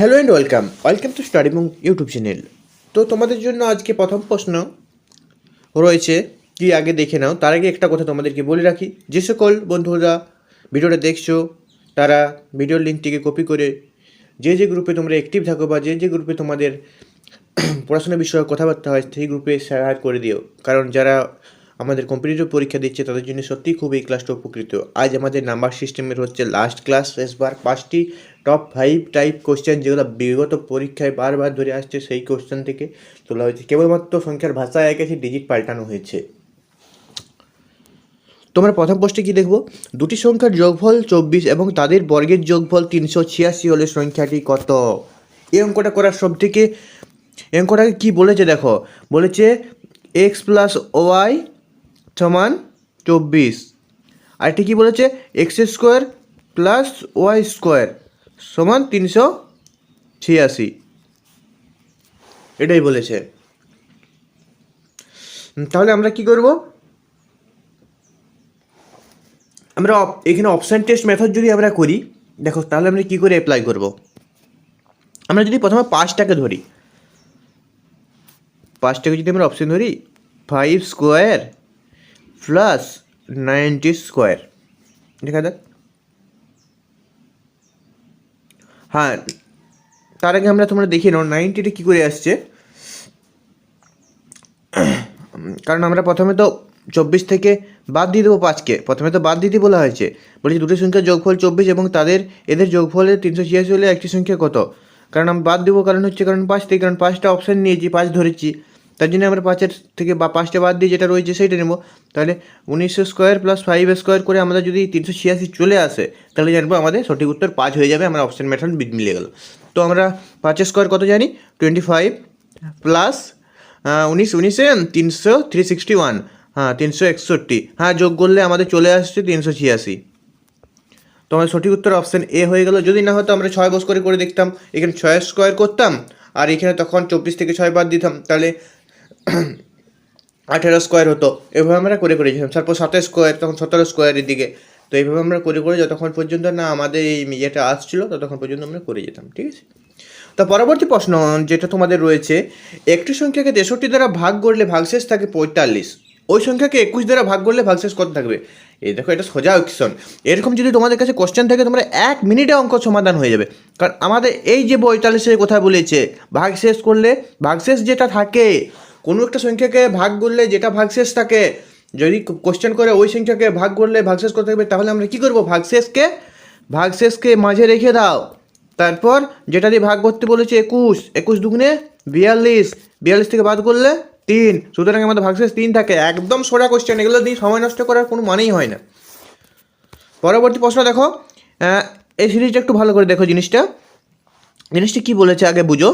Hello and welcome to study book YouTube channel. তো তোমাদের জন্য আজকে প্রথম প্রশ্ন রয়েছে, কি আগে দেখে নাও। তার আগে একটা কথা তোমাদেরকে বলে রাখি, যে সকল বন্ধুরা ভিডিওটা দেখছো তারা ভিডিওর লিঙ্কটিকে কপি করে যে গ্রুপে তোমরা অ্যাক্টিভ থাকো বা যে গ্রুপে তোমাদের পড়াশোনা বিষয়ে কথাবার্তা হয় সেই গ্রুপে শেয়ার করে দিও, কারণ যারা আমাদের কম্পিটিটিভ পরীক্ষা দিচ্ছে তাদের জন্য সত্যিই খুব এই ক্লাসটা উপকৃত। আজ আমাদের নাম্বার সিস্টেমের হচ্ছে লাস্ট ক্লাস, শেষবার 5টি টপ 5 টাইপ কোশ্চেন যেগুলো বিগত পরীক্ষায় বারবার ধরে আসছে সেই কোশ্চেন থেকে তোলা হয়েছে। কেবলমাত্র সংখ্যার ভাষায় একেছে, ডিজিট পাল্টানো হয়েছে। তোমরা প্রথম প্রশ্নে কি দেখবো, দুটি সংখ্যার যোগফল 24 এবং তাদের বর্গের যোগফল 386 হলে সংখ্যাটি কত? এই অঙ্কটা করার সব থেকে অঙ্কটাকে কী বলেছে দেখো, বলেছে এক্স প্লাস ওয়াই সমান 24, আর এটি কী বলেছে x square plus y square সমান 386, এটাই বলেছে। তাহলে আমরা কি করব, আমরা এখানে অপশান টেস্ট মেথড যদি আমরা করি, দেখো তাহলে আমরা কী করে অ্যাপ্লাই করব। আমরা যদি প্রথমে 5টাকে ধরি, 5টাকে যদি আমরা অপশান ধরি 5 স্কোয়ার প্লাস 90 স্কোয়ার, দেখা যাক। হ্যাঁ, তার আগে তোমরা দেখে নাও 90টা কী করে আসছে, কারণ আমরা প্রথমে তো 24 থেকে বাদ দিয়ে দেবো 5কে, প্রথমে তো বাদ দিতে বলা হয়েছে। বলছি দুটো সংখ্যার যোগফল 24 এবং এদের যোগফলে 386 হলে একটি সংখ্যা কত, কারণ আমি বাদ দেবো, কারণ 5 থেকে, কারণ 5টা অপশান নিয়েছি, 5 ধরেছি, তার জন্য আমরা 5এর থেকে বা 5টা বাদ দিয়ে যেটা রয়েছে সেইটা নেব। তাহলে 19 স্কোয়ার প্লাস 5 স্কোয়ার করে আমরা যদি 386 চলে আসে, তাহলে জানবো আমাদের সঠিক উত্তর 5 হয়ে যাবে, আমরা অপশান মেথড মিলে গেল। তো আমরা 5 স্কোয়ার কত জানি, 25 প্লাস 19 361, হ্যাঁ 361, হ্যাঁ যোগ করলে আমাদের চলে আসছে 386। তো আমাদের সঠিক উত্তর অপশান এ হয়ে গেল। যদি না হতো আমরা 6 বস করে দেখতাম, এখানে 6 স্কোয়ার করতাম আর এখানে তখন 24 থেকে 6 বাদ দিতাম, তাহলে 18 স্কোয়ার হতো। এভাবে আমরা করে যেতাম, তারপর 27 স্কোয়ার, তখন 17 স্কোয়ারের দিকে। তো এইভাবে আমরা করে যতক্ষণ পর্যন্ত না আমাদের এই ইয়েটা আসছিলো ততক্ষণ পর্যন্ত আমরা করে যেতাম, ঠিক আছে। তো পরবর্তী প্রশ্ন যেটা তোমাদের রয়েছে, একটি সংখ্যাকে 63 দ্বারা ভাগ করলে ভাগশেষ থাকে 45, ওই সংখ্যাকে 21 দ্বারা ভাগ করলে ভাগশেষ কত থাকবে? এই দেখো, এটা সোজা কোয়েশ্চন। এরকম যদি তোমাদের কাছে কোশ্চেন থাকে, তোমরা 1 মিনিটে অঙ্ক সমাধান হয়ে যাবে, কারণ আমাদের এই যে 45-এর কথা বলেছে, ভাগশেষ করলে ভাগশেষ যেটা থাকে, কোনো একটা সংখ্যাকে ভাগ করলে যেটা ভাগশেষ থাকে, যদি কোশ্চেন করে ওই সংখ্যাকে ভাগ করলে ভাগশেষ কত থাকবে, তাহলে আমরা কী করবো, ভাগশেষকে মাঝে রেখে দাও, তারপর যেটা দিয়ে ভাগ করতে বলেছে 21 দুগুণে 42 থেকে বাদ করলে 3, সুতরাং আমাদের ভাগশেষ 3 থাকে। একদম সোজা কোশ্চেন, এগুলো দিয়ে সময় নষ্ট করার কোনো মানেই হয় না। পরবর্তী প্রশ্ন দেখো, এই সিরিজটা একটু ভালো করে দেখো, জিনিসটা কি বলেছে আগে বুঝো।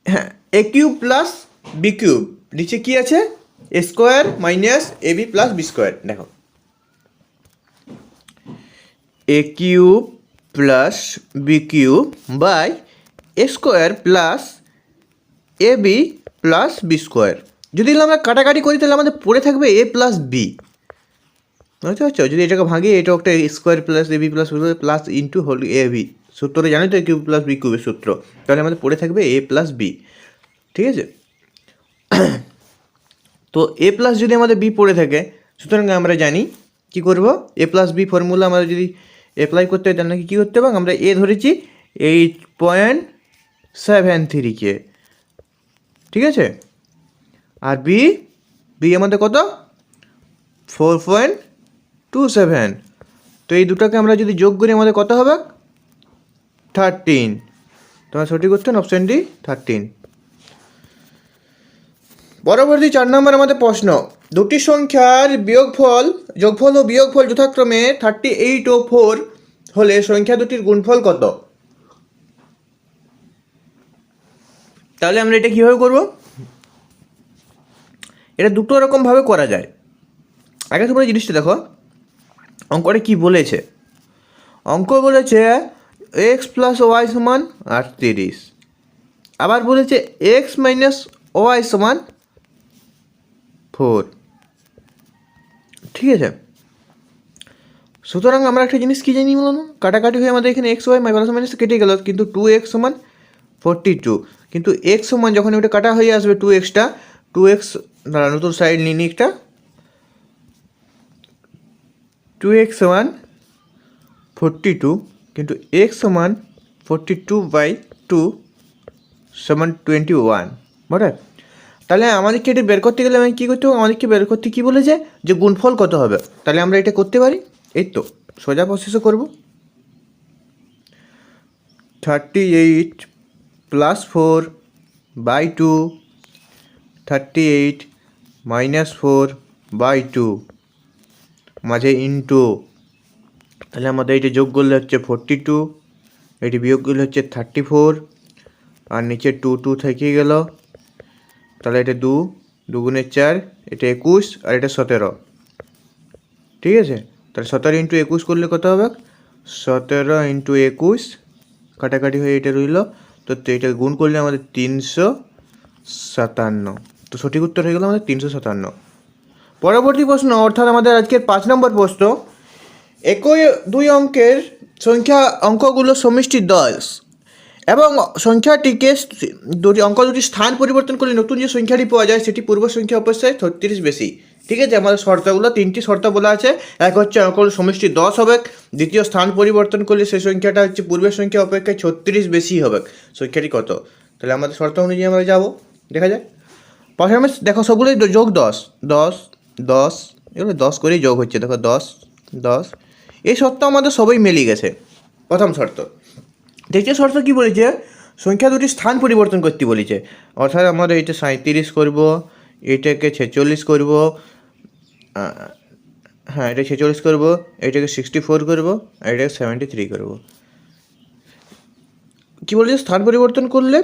হ্যাঁ, A cube plus B cube, নিচে কি আছে, A square minus A B plus B square. দেখো, A cube plus B cube by A square plus A B plus B square. যদি আমরা কাটাকাটি করি তাহলে আমাদের পড়ে থাকবে এ প্লাস বি, বুঝতে পারছো। যদি এটাকে ভাঙি, এটা একটা square plus A B plus plus into whole A B, সূত্রটা জানোই তো, এ কিউব প্লাস বি কিউবের সূত্র। তাহলে আমাদের পড়ে থাকবে এ প্লাস বি, ঠিক আছে। তো এ প্লাস যদি আমাদের বি পড়ে থাকে, সুতরাং আমরা জানি কি করব, এ প্লাস বি ফর্মুলা আমরা যদি অ্যাপ্লাই করতে হয় তাহলে কী করতে হবে, আমরা এ ধরেছি 8.73কে, ঠিক আছে, আর বি আমাদের কত 4.27। তো এই দুটাকে আমরা যদি যোগ করি আমাদের কত হবে 13। তোমার সঠিক উত্তর অপশান ডি 13। পরবর্তী 4 নম্বর আমাদের প্রশ্ন, দুটি সংখ্যার যোগফল ও বিয়োগফল যথাক্রমে 38 ও 4 হলে সংখ্যা দুটির গুণফল কত? তাহলে আমরা এটা কীভাবে করব, এটা দুটো রকমভাবে করা যায়। আগে তোমরা জিনিসটা দেখো, অঙ্কটা কি বলেছে, অঙ্ক বলেছে এক্স প্লাস ওয়াই সমান 38, আবার বলেছে এক্স মাইনাস ওয়াই সমান 4, ঠিক আছে। সুতরাং আমরা একটা জিনিস কী জানি বলুন, কাটাকাটি হয়ে আমাদের এখানে এক্স ওয়াই প্লাস মাইনাস কেটে গেল, কিন্তু 2x সমান 42, কিন্তু এক্স সমান যখন ওটা কাটা হয়ে আসবে 2xটা, 2x দাঁড়া নতুন সাইড নিয়ে নিই একটা, 2x সমান 42, কিন্তু x সমান 42/2 সমান 21, বটে। তাহলে আমাদেরকে এটা বের করতে গেলে আমি কী করতে হবে, আমাদেরকে বের করতে কী বলেছে যে গুণফল কত হবে। তাহলে আমরা এটা করতে পারি, এই তো সোজা প্রসেসে করব। 38 + 4/2, 38 - 4/2 মাঝে ইন্টু, তাহলে আমাদের এটা যোগ করলে হচ্ছে 42, এটি বিয়োগ করলে হচ্ছে 34, আর নিচে 2 থেকে গেল, তাহলে এটা 2 2 × 4, এটা 21, আর এটা 17, ঠিক আছে। তাহলে 17 × 21 করলে কত হবে, 17 × 21 কাটাকাটি হয়ে এটা রইল, তো এটা গুণ করলে আমাদের 357, তো সঠিক উত্তর হয়ে গেল আমাদের 357। পরবর্তী প্রশ্ন, অর্থাৎ আমাদের আজকের 5 নম্বর প্রশ্ন, একই দুই অঙ্কের অঙ্কগুলো সমষ্টি 10 এবং সংখ্যাটিকে দুটি স্থান পরিবর্তন করলে নতুন যে সংখ্যাটি পাওয়া যায় সেটি পূর্ব সংখ্যা অপেক্ষায় 36 বেশি, ঠিক আছে। আমাদের শর্তগুলো 3টি শর্ত বলা আছে। এক হচ্ছে অঙ্কগুলো সমষ্টি 10 হবে, দ্বিতীয় স্থান পরিবর্তন করলে সেই সংখ্যাটা হচ্ছে পূর্বের সংখ্যা অপেক্ষায় 36 বেশি হবে। সংখ্যাটি কত? তাহলে আমাদের শর্ত অনুযায়ী আমরা যাবো, দেখা যায়। প্রথমে দেখো সবগুলোই যোগ 10 10 10, এগুলো 10 করেই যোগ হচ্ছে, দেখো 10 10, এই শর্ত আমাদের সবই মিলে গেছে, প্রথম শর্ত। দ্বিতীয় শর্ত কী বলেছে, সংখ্যা দুটি স্থান পরিবর্তন করতে বলেছে, অর্থাৎ আমরা এটা 37 করব, এটাকে 46 করব, হ্যাঁ এটা 46 করব, এটাকে 64 করব, আর এটাকে 73 করব। কী বলেছে, স্থান পরিবর্তন করলে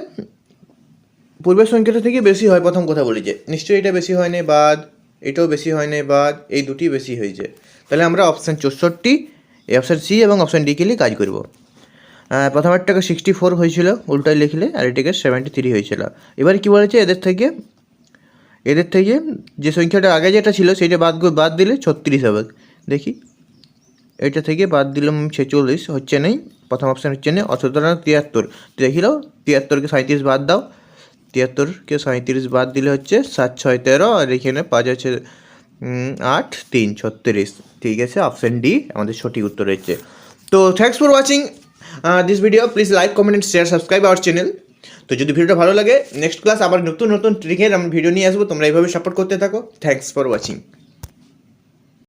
পূর্বের সংখ্যাটা থেকে বেশি হয়, প্রথম কথা বলেছে। নিশ্চয়ই এটা বেশি হয় না, বাদ এটাও বেশি হয় না, বাদ এই দুটি বেশি হয়েছে। তাহলে আমরা অপশান 64, এই অপশান সি এবং অপশান ডি কেলে কাজ করব। প্রথমেরটাকে 64 হয়েছিল উল্টায় লিখলে, আর এটাকে 73 হয়েছিল। এবার কি বলেছে, এদের থেকে যে সংখ্যাটা আগে যেটা ছিল সেইটা বাদ দিলে 36 হবে। দেখি, এটা থেকে বাদ দিলাম 46, হচ্ছে নেই, প্রথম অপশান হচ্ছে না, সুতরাং 73 দেখি নাও, 73কে 37 বাদ দাও, 73কে 37 বাদ দিলে হচ্ছে 7 6 13, আর এখানে 5 আছে 8 3 36, ঠিক আছে। অপশান ডি আমাদের সঠিক উত্তর হচ্ছে। তো thanks for watching this video, please like comment and share, subscribe our channel. তো যদি ভিডিওটা ভালো লাগে, নেক্সট ক্লাস আবার নতুন ট্রিকের আমি ভিডিও নিয়ে আসবো, তোমরা এইভাবে সাপোর্ট করতে থাকো। Thanks for watching.